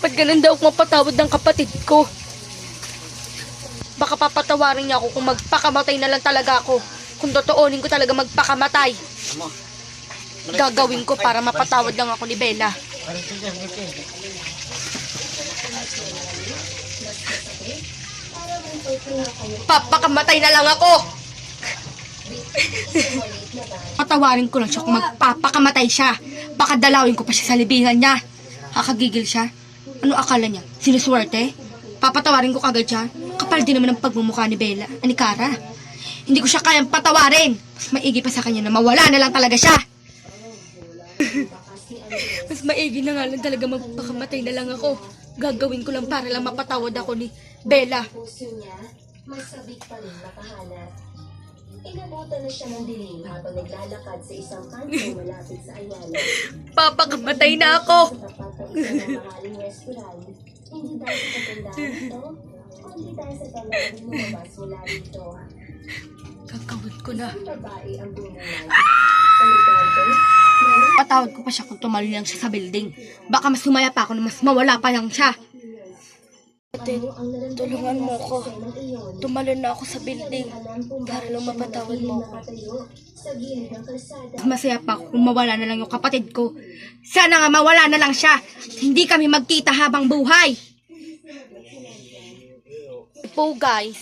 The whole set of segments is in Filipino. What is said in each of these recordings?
Ba't ganun daw ako mapatawad ng kapatid ko? Baka papatawarin niya ako kung magpakamatay na lang talaga ako. Kung totoonin ko talaga magpakamatay. Gagawin ko para mapatawad lang ako ni Bella. Papakamatay na lang ako! Patawarin ko lang siya kung magpapakamatay siya. Baka dalawin ko pa siya sa libingan niya. Kakagigil siya. Ano akala niya? Sinuswerte? Papatawarin ko kagad siya. Kapal din naman ang pagmumukha ni Bella, ni Cara. Hindi ko siya kayang patawarin. Mas maigi pa sa kanya na mawala na lang talaga siya. Mas maigi na nga lang talaga magpakamatay na lang ako. Gagawin ko lang para lang mapatawad ako ni Bella. Puso niya, masabik pa rin makahanap. Inabutan na siya ng dilim habang naglalakad sa isang kanto malapit sa Ayala. Papakamatay na ako. Sa tapat ng isang mamahaling restaurant, hindi dahil sa pagandaan ito, kundi dahil sa talagang lumabas mula rito. Gagawin ko na. Ang babae ang bumulay. Paligado, Patawad ko pa siya kung tumalo lang siya sa building. Baka mas sumaya pa ako na mas mawala pa lang siya. Ate, tulungan mo ko. Tumalo na ako sa building para lang mapatawad mo ako. sa gilid ng kalsada. Mas masaya pa ako kung mawala na lang yung kapatid ko. Sana nga mawala na lang siya. Hindi kami magkita habang buhay. Po guys,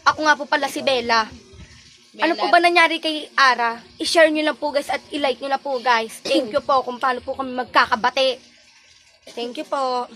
ako nga po pala si Bella. Ano po ba nangyari kay Ara? I-share nyo lang po guys at i-like nyo na po guys. Thank you po kung paano po kami magkakabati. Thank you po.